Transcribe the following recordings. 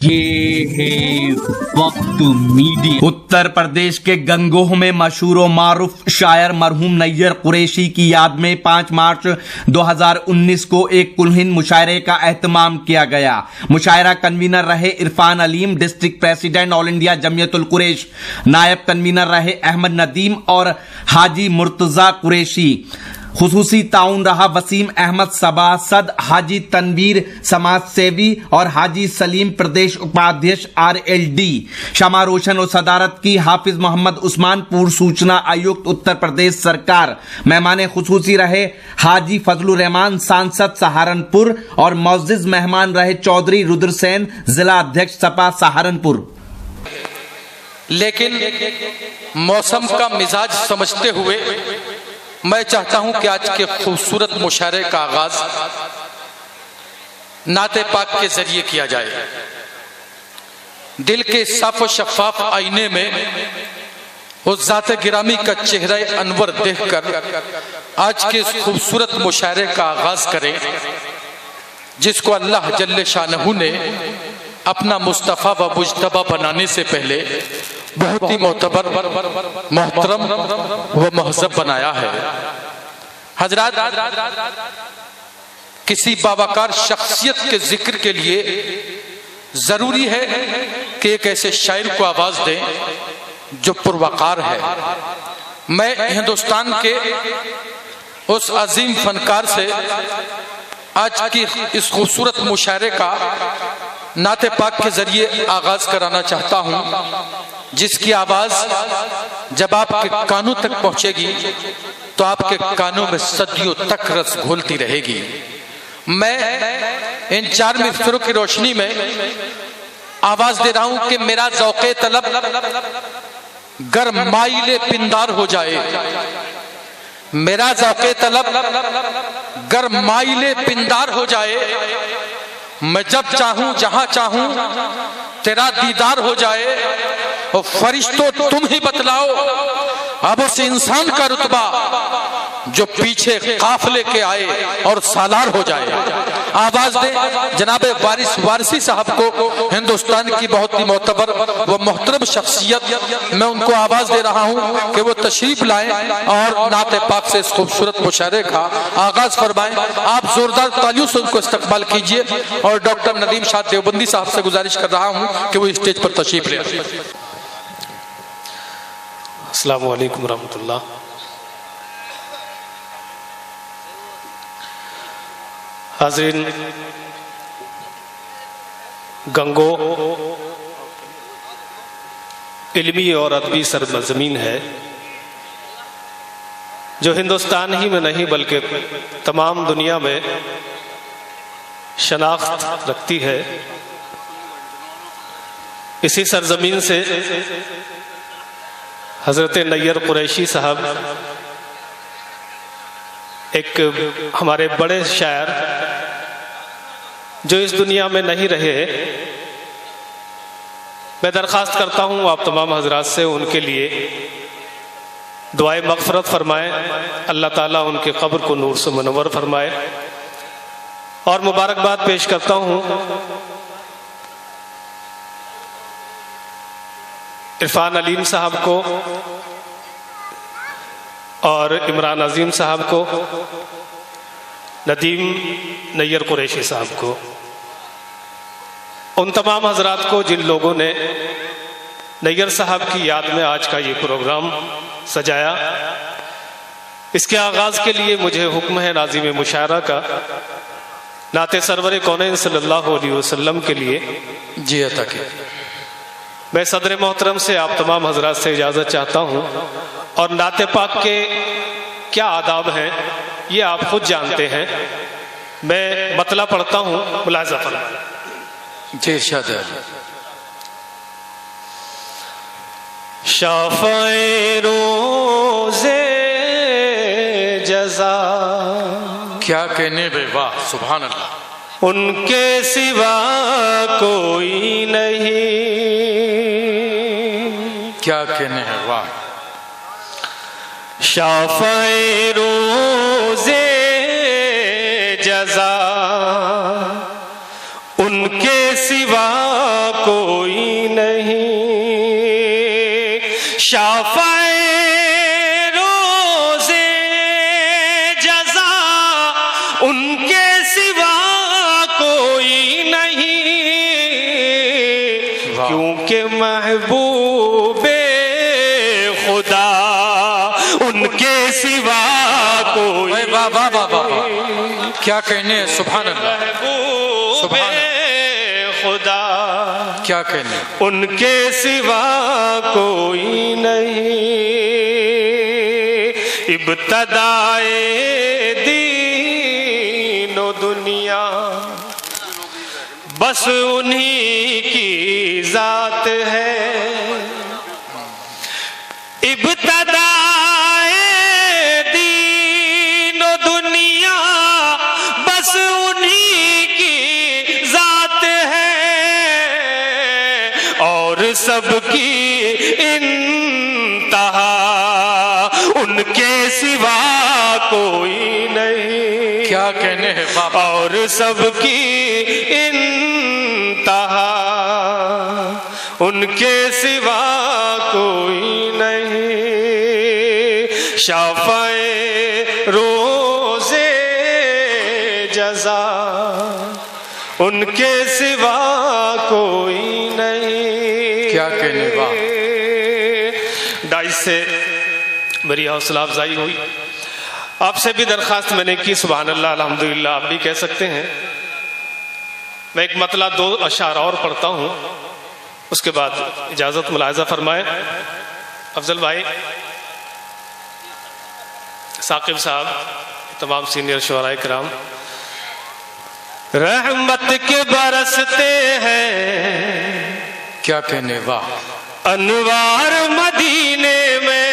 ये है वक्त मीडिया। उत्तर प्रदेश के गंगोह में मशहूर व मारूफ शायर मरहूम नैयर कुरैशी की याद में 5 मार्च 2019 को एक कुलहीन मुशायरे का एहतमाम किया गया। मुशायरा कन्वीनर रहे Irfan Aleem, district president All India Jamiatul Quraish. नायब कन्वीनर रहे अहमद नदीम और हाजी मुर्तजा कुरैशी। खुसूसी ताउन रहा वसीम अहमद सभासद, हाजी तनवीर समाज सेवी और हाजी सलीम प्रदेश उपाध्यक्ष RLD। शमा रोशन और सदारत की हाफिज मोहम्मद उस्मान, पूर्व सूचना आयुक्त उत्तर प्रदेश सरकार। मेहमान खुसूसी रहे हाजी फजलुर रहमान, सांसद सहारनपुर और मुअज़्ज़िज़ मेहमान रहे चौधरी रुद्रसेन, जिला अध्यक्ष सपा सहारनपुर। लेकिन मौसम का मिजाज समझते हुए मैं चाहता हूं कि आज के खूबसूरत मुशायरे का आगाज नाते पाक के जरिए किया जाए। दिल के साफ और शफाफ आईने में उस जाते गिरामी का चेहरा अनवर देखकर आज के इस खूबसूरत मुशायरे का आगाज करें, जिसको अल्लाह जल्ले शानहू ने अपना मुस्तफ़ा व मुज्तबा बनाने से पहले बहुत ही मोतबर, मोहतरम व महज़ब बनाया है। हजरात, किसी बावकार शख्सियत के जिक्र के लिए जरूरी है कि एक ऐसे शायर को आवाज दें जो पुरवकार है। मैं हिंदुस्तान के उस अजीम फनकार से आज की इस खूबसूरत मुशायरे का नाते पाक के जरिए आगाज कराना चाहता हूं, जिसकी आवाज जब आपके कानों तक पहुंचेगी तो आपके कानों में सदियों तक रस घोलती रहेगी। मैं इन 4 मिसरों की रोशनी में आवाज दे रहा हूं कि मेरा ज़ौक़े तलब गर माइले पिंदार हो जाए, मेरा ज़ौक़े तलब गर माइले पिंदार हो जाए, मैं जब चाहूं जहां चाहूं तेरा दीदार हो जाए। और फरिश्तों तुम ही बतलाओ अब उस इंसान का रुतबा जो पीछे काफले के आए और सालार हो जाए। आवाज दे जनाब वारिस वारसी साहब को, हिंदुस्तान की बहुत ही मोतबर व मोहतरम शख्सियत। मैं उनको आवाज दे रहा हूं कि वो तशरीफ लाएं और नाते पाक से इस खूबसूरत मुशायरे का आगाज फरमाएं। आप जोरदार तालियों से उनको इस्तकबाल कीजिए। और डॉक्टर नदीम शाह देवबंदी साहब से गुजारिश कर रहा हूं कि वो स्टेज पर तशरीफ ले आए। अस्सलामु अलैकुम रहमतुल्लाह। हाज़रीन, गंगो इल्मी और अदबी सरजमीन है जो हिंदुस्तान ही में नहीं बल्कि तमाम दुनिया में शनाख्त रखती है। इसी सरजमीन से हज़रत नैयर कुरैशी साहब एक हमारे बड़े शायर जो इस दुनिया में नहीं रहे, मैं दरख्वास्त करता हूँ आप तमाम हजरात से उनके लिए दुआए मग़फ़िरत फरमाएं। अल्लाह ताला उनके कब्र को नूर से मुनव्वर फरमाए। और मुबारकबाद पेश करता हूँ इरफान अलीम साहब को और इमरान अजीम साहब को, नदीम नैयर कुरैशी साहब को, उन तमाम हजरात को जिन लोगों ने नैयर साहब की याद में आज का ये प्रोग्राम सजाया। इसके आगाज के लिए मुझे हुक्म है नाज़िम मुशायरा का नाते सरवर कौनैन सल्लल्लाहु अलैहि वसल्लम के लिए जी अता के। मैं सदर मोहतरम से आप तमाम हजरात से इजाज़त चाहता हूँ। और नाते पाक के क्या आदाब हैं ये आप खुद जानते हैं। मैं मतला पढ़ता हूँ, मुलाज़ा फरमाएं। जी इरशाद है। शाफ़ए रोज़े जज़ा, क्या कहने बे, वाह सुभान अल्लाह। उनके सिवा कोई नहीं, क्या कहने हैं, वाह। शाफ़ए रोज़े जज़ा, उनके सिवा के महबूबे खुदा, उनके सिवा कोई वाह वाह वाह वाह, क्या कहने हैं, सुभान अल्लाह, महबूबे खुदा, क्या कहने, उनके सिवा कोई नहीं। इब्तदाए दीनो दुनिया बस उन्हीं की जात है। इब्तदाए दीनो दुनिया बस उन्हीं की जात है, और सबकी इंतहा उनके सिवा कोई नहीं। क्या कहने हैं बाबा, और सबकी इंतहा उनके सिवा कोई नहीं। शाफ़ए रोज़े जज़ा उनके सिवा कोई नहीं। क्या कहने, वाह। डाइस से मेरी हौसला अफजाई हुई, आपसे भी दरख्वास्त मैंने की, सुभान अल्लाह अल्हम्दुलिल्लाह आप भी कह सकते हैं। मैं एक मतला 2 अशार और पढ़ता हूँ, उसके बाद इजाजत मुलाहिजा फरमाएं। अफजल भाई, साकिब साहब, तमाम सीनियर शुअराए किराम, रहमत के बरसते हैं, क्या कहने, वाह, अनवार मदीने में,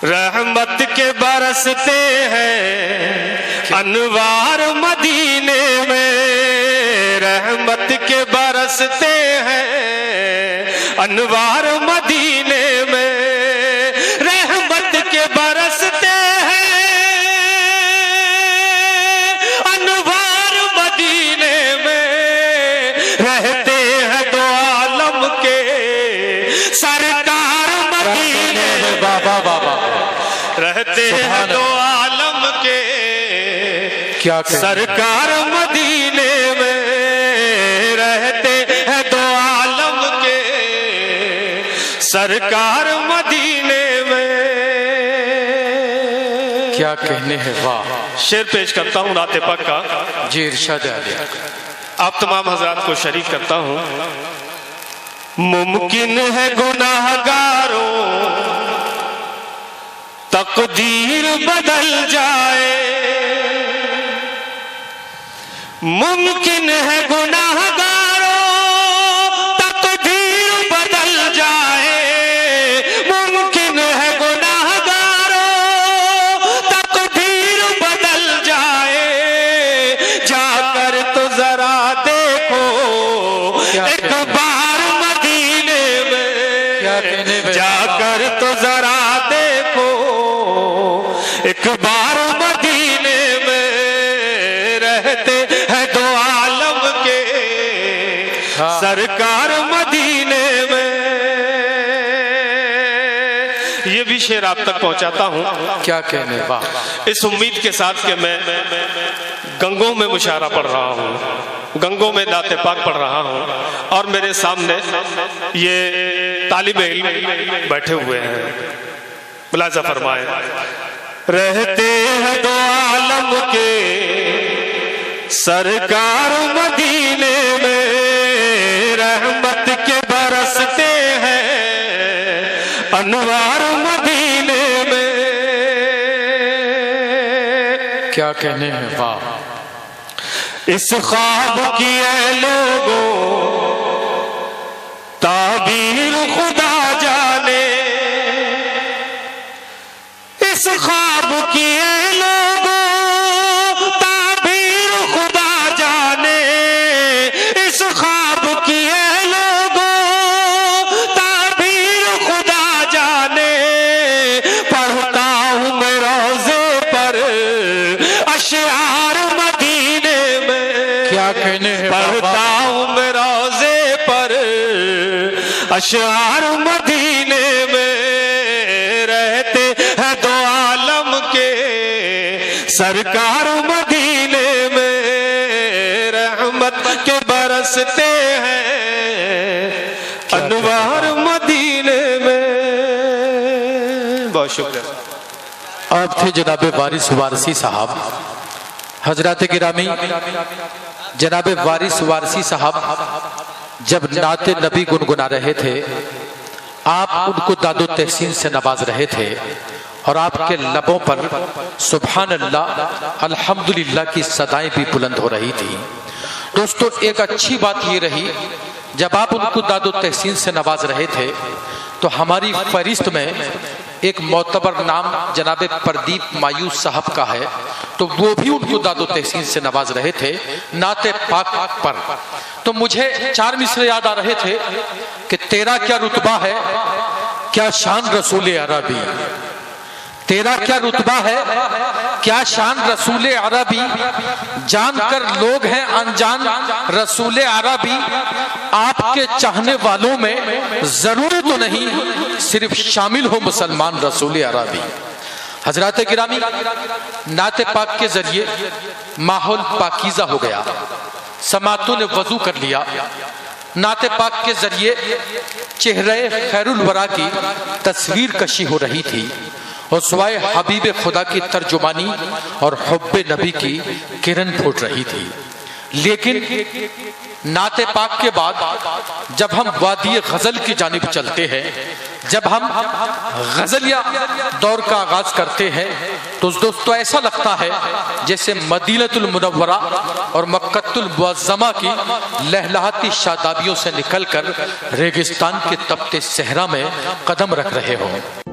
रहमत के बरसते हैं अनवार मदीने में, रहमत के बरसते हैं अनवार मदीने में, रहमत के बरसते हैं अनवार मदीने में, रहते हैं दो आलम के सरकार मदीने में, बाबा बाबा, रहते हैं दो आलम के क्या सरकार मदीने में, रहते हैं दो आलम के सरकार मदीने में। क्या कहने हैं, वाह। शेर पेश करता हूँ नाते पाक का, जी इरशाद आलिया, आप तमाम हजरात को शरीक करता हूँ। मुमकिन है गुनाहगारों तकदीर बदल जाए, मुमकिन है गुनाहगारों तकदीर बदल जाए, मुमकिन है गुनाहगारों तकदीर बदल जाए, जाकर तो जरा देखो एक बार मदीने में, जाकर तो जरा देखो एक बार मदीने में, रहते हैं दो आलम के सरकार मदीने में। ये भी शेर आप तक पहुंचाता हूं, क्या कहने, वाह। इस उम्मीद के साथ कि मैं गंगों में मुशायरा पढ़ रहा हूं, गंगों में दाते पाक पढ़ रहा हूं, और मेरे सामने ये तालिबे इल्म बैठे हुए हैं। मुलाजा फरमाए, रहते हैं दो आलम के सरकार मदीने में, रहमत के बरसते हैं अनवार मदीने में। क्या कहने हैं, वाह। इस ख्वाब की ऐ लोगों ताबीर खुदा जाने, इस ख्वाब की ऐ लोगों ताबीर खुदा जाने, इस ख्वाब की ऐ लोगों ताबीर खुदा जाने, पढ़ता हूँ मैं रोज़े पर अशआर मदीने में, क्या कहने हैं, पढ़ता हूँ मैं रोज़े पर अशआर मदीने में, रहते हैं दो आलम के सरकार मदीने में, रहमत के बरसते हैं अनवार मदीने में। बहुत शुक्रिया। अब थे जनाबे वारिस वारसी साहब। हजरत गिरामी जनाबे वारिस वारसी साहब जब नाते नबी गुनगुना रहे थे, आप उनको दादो तहसीन से नवाज रहे थे और आपके लबों पर सुभान अल्लाह अल्हम्दुलिल्लाह की सदाएं भी बुलंद हो रही थी। दोस्तों, एक अच्छी बात ये रही, जब आप उनको दादो तहसीन से नवाज रहे थे तो हमारी फहरिस्त में एक मोतबर नाम जनाबे प्रदीप मायूस साहब का है, तो वो भी उनको दादो तहसीन से नवाज रहे थे नाते पाक पर। तो मुझे 4 मिसरे याद आ रहे थे कि तेरा क्या रुतबा है, क्या शान रसूल अरबी, तेरा क्या रुतबा है, क्या शान रसूल अरबी, जानकर लोग हैं अनजान रसूल अरबी, आपके चाहने वालों में जरूरी तो नहीं सिर्फ शामिल हो मुसलमान रसूल अरबी। हजरत गिरामी, नाते पाक के जरिए माहौल पाकीज़ा हो गया, समातों ने वजू कर लिया, नाते पाक के जरिए चेहरे खैरुल वरा की तस्वीर कशी हो रही थी और सिवाय हबीब खुदा की तर्जुमानी और हुब्बे नबी की किरण फूट रही थी। लेकिन नाते पाक के बाद जब हम वादी गजल की जानिब चलते हैं, जब हम गजलिया दौर का आगाज करते हैं, तो दोस्तों ऐसा लगता है जैसे मदीनतुल मुनव्वरा और मक्कतुल मुअज़्ज़मा की लहलहाती शादाबियों से निकलकर रेगिस्तान के तपते सहरा में कदम रख रहे हों।